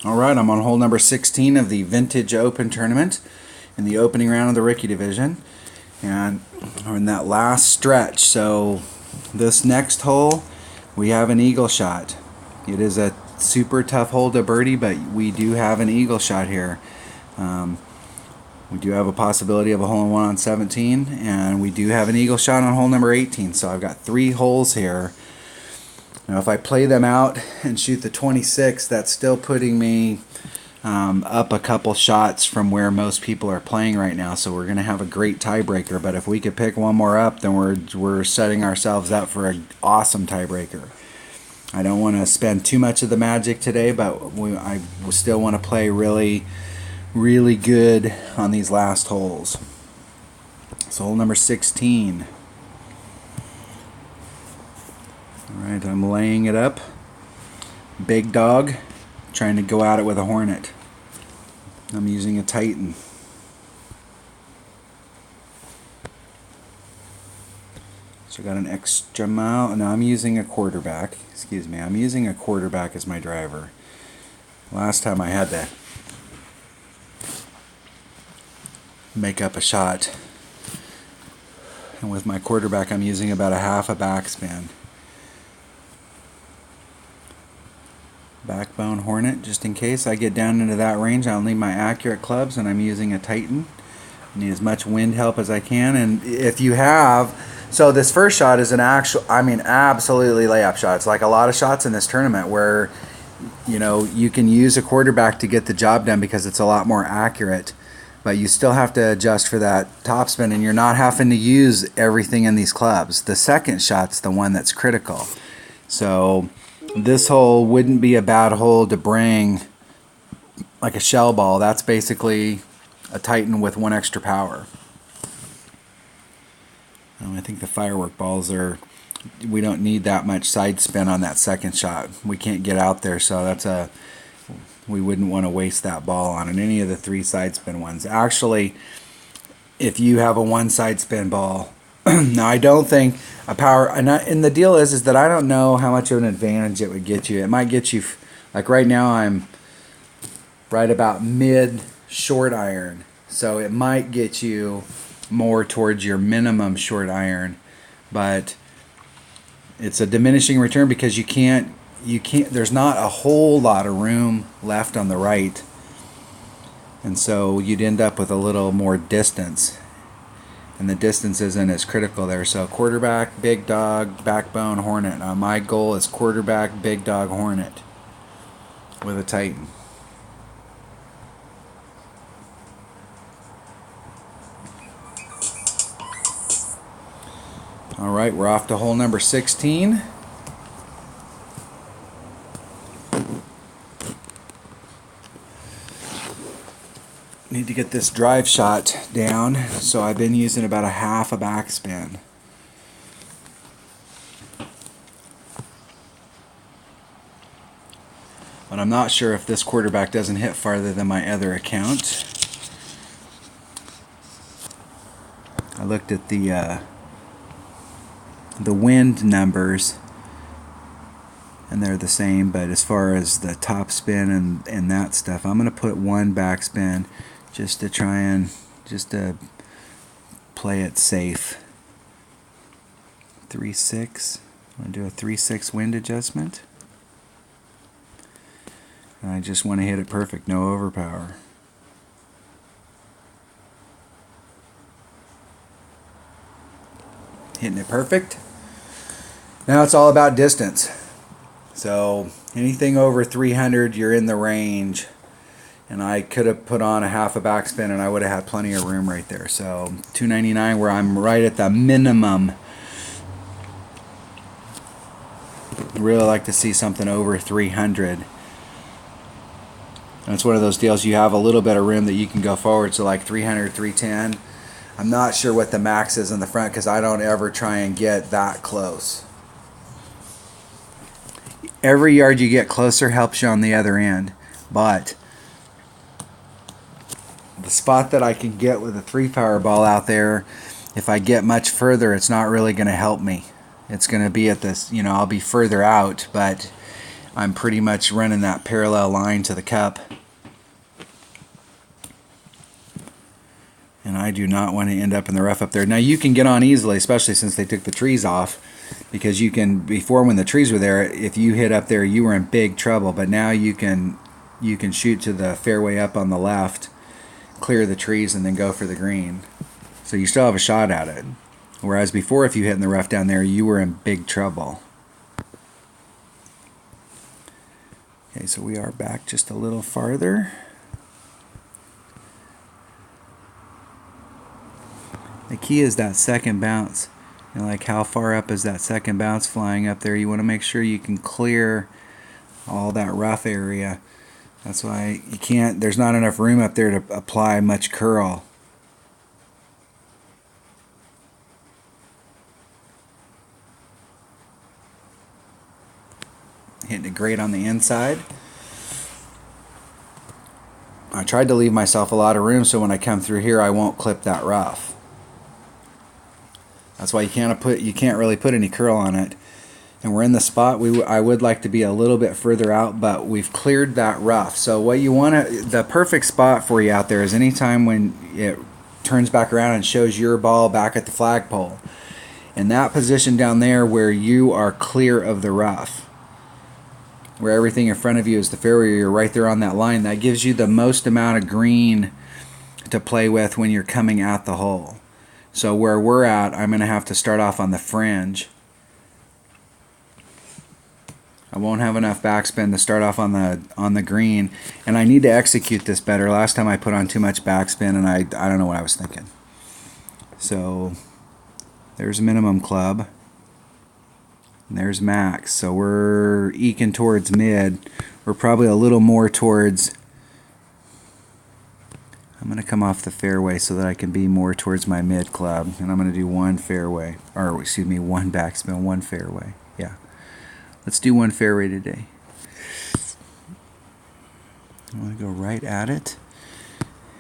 All right, I'm on hole number 16 of the Vintage Open Tournament in the opening round of the Rookie Division. And we're in that last stretch. So this next hole, we have an eagle shot. It is a super tough hole to birdie, but we do have an eagle shot here. We do have a possibility of a hole-in-one on 17, and we do have an eagle shot on hole number 18. So I've got 3 holes here. Now if I play them out and shoot the 26, that's still putting me up a couple shots from where most people are playing right now. So we're going to have a great tiebreaker. But if we could pick one more up, then we're setting ourselves up for an awesome tiebreaker. I don't want to spend too much of the magic today, but I still want to play really good on these last holes. So hole number 16. Alright, I'm laying it up. Big dog, trying to go at it with a Hornet. I'm using a Titan. So I got an extra mile. No, I'm using a quarterback. Excuse me, I'm using a quarterback as my driver. Last time I had to make up a shot. And with my quarterback, I'm using about a half a backspin. Backbone Hornet, just in case I get down into that range. I'll need my accurate clubs, and I'm using a Titan. I need as much wind help as I can. And if you have, so this first shot is an absolutely layup shot. It's like a lot of shots in this tournament where, you can use a quarterback to get the job done because it's a lot more accurate. But you still have to adjust for that topspin, and you're not having to use everything in these clubs. The second shot's the one that's critical. So this hole wouldn't be a bad hole to bring like a shell ball. That's basically a Titan with 1 extra power. I think the firework balls we don't need that much side spin on that second shot. We can't get out there, so we wouldn't want to waste that ball on any of the 3 side spin ones. Actually, if you have a 1 side spin ball, now I don't think a power, and the deal is that I don't know how much of an advantage it would get you. It might get you, like right now I'm right about mid short iron, so it might get you more towards your minimum short iron, but it's a diminishing return because you can't, there's not a whole lot of room left on the right, and so you'd end up with a little more distance, and the distance isn't as critical there. So quarterback, big dog, backbone, Hornet. Now my goal is quarterback, big dog, Hornet with a Titan. All right, we're off to hole number 16. Need to get this drive shot down, so I've been using about a half a backspin. But I'm not sure if this quarterback doesn't hit farther than my other account. I looked at the wind numbers, and they're the same, but as far as the top spin and that stuff, I'm going to put 1 backspin just to play it safe. 3-6. I'm going to do a 3-6 wind adjustment. And I just want to hit it perfect, no overpower. Hitting it perfect. Now it's all about distance. So anything over 300, you're in the range. And I could have put on a half a backspin and I would have had plenty of room right there. So 299, where I'm right at the minimum. Really like to see something over 300. And it's one of those deals, you have a little bit of room that you can go forward. So like 300, 310. I'm not sure what the max is in the front because I don't ever try and get that close. Every yard you get closer helps you on the other end. But the spot that I can get with a 3-power ball out there, if I get much further, it's not really going to help me. It's going to be at this, I'll be further out, but I'm pretty much running that parallel line to the cup. And I do not want to end up in the rough up there. Now you can get on easily, especially since they took the trees off, because you can, before when the trees were there, if you hit up there, you were in big trouble. But now you can shoot to the fairway up on the left, clear the trees, and then go for the green. So you still have a shot at it. Whereas before, if you hit in the rough down there, you were in big trouble. Okay, so we are back just a little farther. The key is that second bounce. You know, like how far up is that second bounce flying up there? You want to make sure you can clear all that rough area. That's why you can't, there's not enough room up there to apply much curl. Hitting it great on the inside. I tried to leave myself a lot of room so when I come through here I won't clip that rough. That's why you can't really put any curl on it. And we're in the spot I would like to be a little bit further out, but we've cleared that rough. So what you want to, the perfect spot for you out there is anytime when it turns back around and shows your ball back at the flagpole. In that position down there where you are clear of the rough, where everything in front of you is the fairway, you're right there on that line, that gives you the most amount of green to play with when you're coming at the hole. So where we're at, I'm going to have to start off on the fringe. I won't have enough backspin to start off on the green, and I need to execute this better. Last time I put on too much backspin, and I don't know what I was thinking. So there's minimum club, and there's max. So we're eking towards mid. We're probably a little more towards. I'm going to come off the fairway so that I can be more towards my mid club, and I'm going to do one fairway, or excuse me, one backspin, one fairway. Yeah. Let's do one fairway today. I want to go right at it.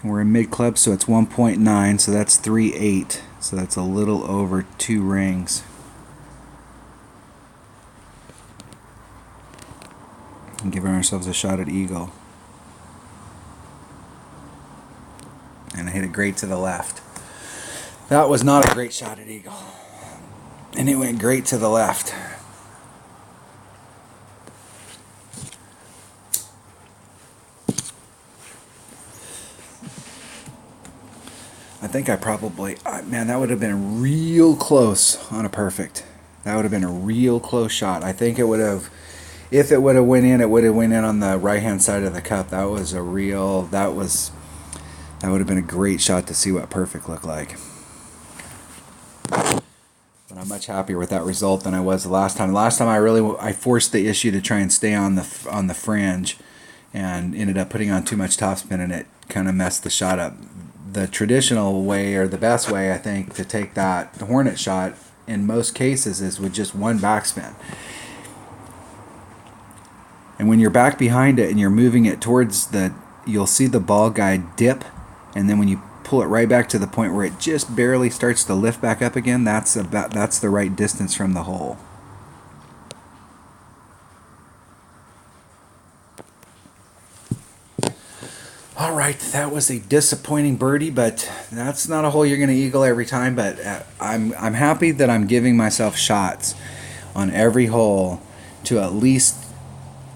And we're in mid club, so it's 1.9, so that's 3.8. So that's a little over 2 rings. And giving ourselves a shot at eagle. And I hit it great to the left. That was not a great shot at eagle. And it went great to the left. I think I probably, man, that would have been real close on a perfect. That would have been a real close shot. I think it would have, if it would have went in, it would have went in on the right-hand side of the cup. That was a real, that would have been a great shot to see what perfect looked like. But I'm much happier with that result than I was the last time. Last time I forced the issue to try and stay on the fringe, and ended up putting on too much topspin, and it kind of messed the shot up. The traditional way, or the best way, I think, to take that hornet shot in most cases is with just one backspin. And when you're back behind it and you're moving it towards you'll see the ball guide dip, and then when you pull it right back to the point where it just barely starts to lift back up again, that's the right distance from the hole. All right, that was a disappointing birdie, but that's not a hole you're going to eagle every time. But I'm happy that I'm giving myself shots on every hole to at least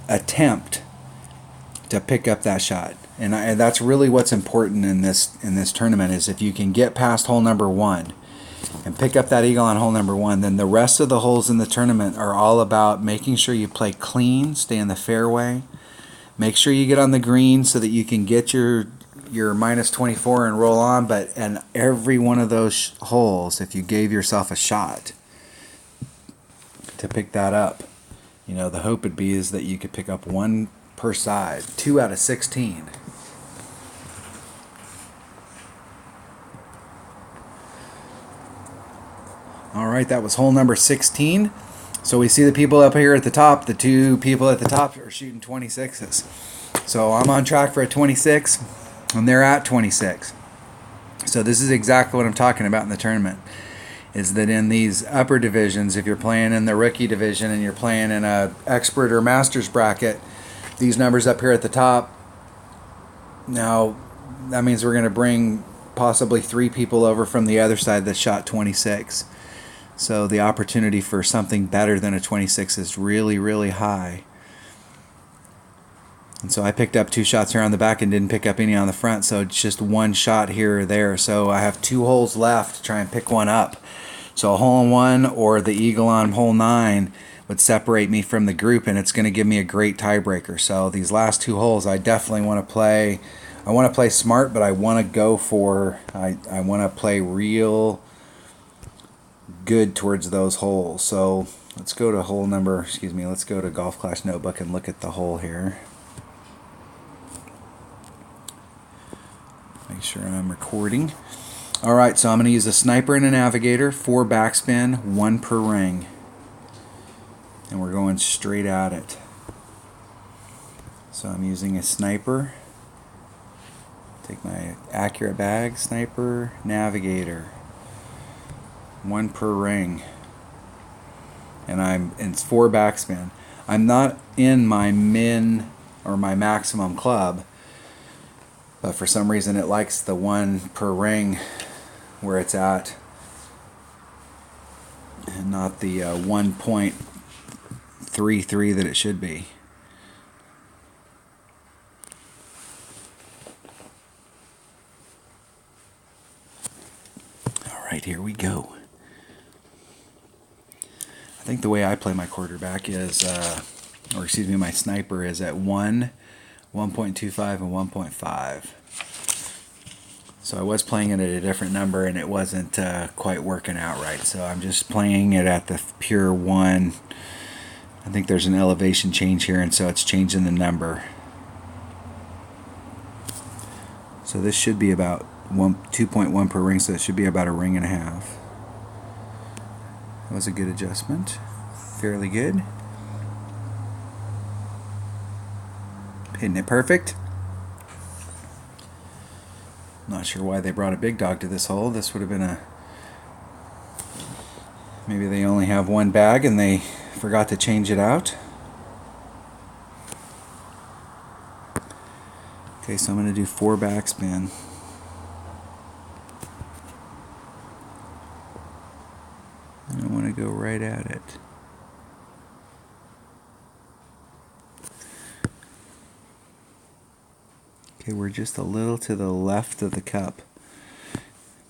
attempt to pick up that shot, and that's really what's important in this tournament. Is if you can get past hole number 1 and pick up that eagle on hole number 1, then the rest of the holes in the tournament are all about making sure you play clean, stay in the fairway. Make sure you get on the green so that you can get your minus 24 and roll on. And every one of those holes, if you gave yourself a shot to pick that up, you know, the hope would be is that you could pick up 1 per side, 2 out of 16. All right, that was hole number 16. So we see the people up here at the top. The 2 people at the top are shooting 26s. So I'm on track for a 26, and they're at 26. So this is exactly what I'm talking about in the tournament. is that in these upper divisions, if you're playing in the rookie division and you're playing in a expert or master's bracket, these numbers up here at the top, now that means we're going to bring possibly 3 people over from the other side that shot 26. So the opportunity for something better than a 26 is really, really high. And so I picked up 2 shots here on the back and didn't pick up any on the front, so it's just 1 shot here or there. So I have 2 holes left to try and pick one up. So a hole-in-one or the eagle on hole 9 would separate me from the group, and it's going to give me a great tiebreaker. So these last 2 holes, I definitely want to play. I want to play smart, but I want to go for. I want to play real good towards those holes. So let's go to hole number. Excuse me. Let's go to Golf Clash Notebook and look at the hole here. Make sure I'm recording. All right, so I'm going to use a sniper and a navigator, 4 backspin, 1 per ring. And we're going straight at it. So I'm using a sniper. Take my accurate bag, sniper, navigator. 1 per ring. And it's 4 backspin. I'm not in my min or my maximum club, but for some reason it likes the 1 per ring where it's at, and not the 1.33 that it should be. All right, here we go. I think the way I play my quarterback is, or excuse me, my sniper is at 1, 1.25, and 1.5. So I was playing it at a different number and it wasn't quite working out right. So I'm just playing it at the pure 1. I think there's an elevation change here, and so it's changing the number. So this should be about 2.1 per ring, so it should be about a ring and a half. That was a good adjustment. Fairly good. Hitting it perfect. Not sure why they brought a big dog to this hole. This would have been maybe they only have 1 bag and they forgot to change it out. Okay, so I'm going to do 4 backspin. And I want to go right at it. Okay, we're just a little to the left of the cup.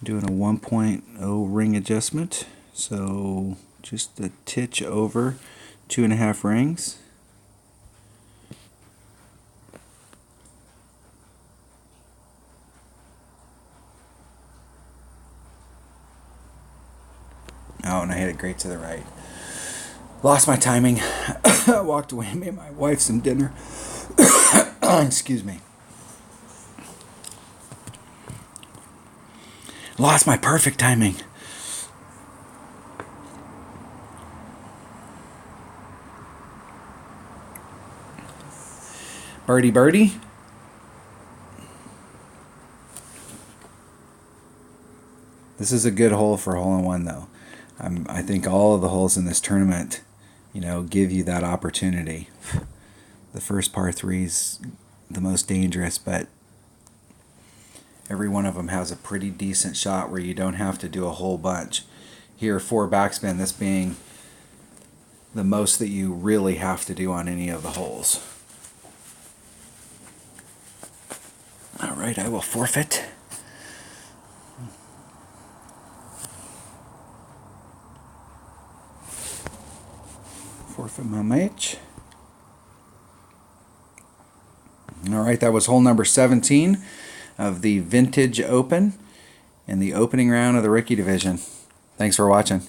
Doing a 1.0 ring adjustment, so just a titch over 2.5 rings. Oh, and I hit it great to the right. Lost my timing. I walked away and made my wife some dinner. Excuse me. Lost my perfect timing. Birdie, birdie. This is a good hole for hole-in-one, though. I think all of the holes in this tournament, give you that opportunity. The first par 3's the most dangerous, but every one of them has a pretty decent shot where you don't have to do a whole bunch. Here, 4 backspin, this being the most that you really have to do on any of the holes. All right, I will forfeit. Forfeit my match. All right, that was hole number 17 of the Vintage Open in the opening round of the Rookie Division. Thanks for watching.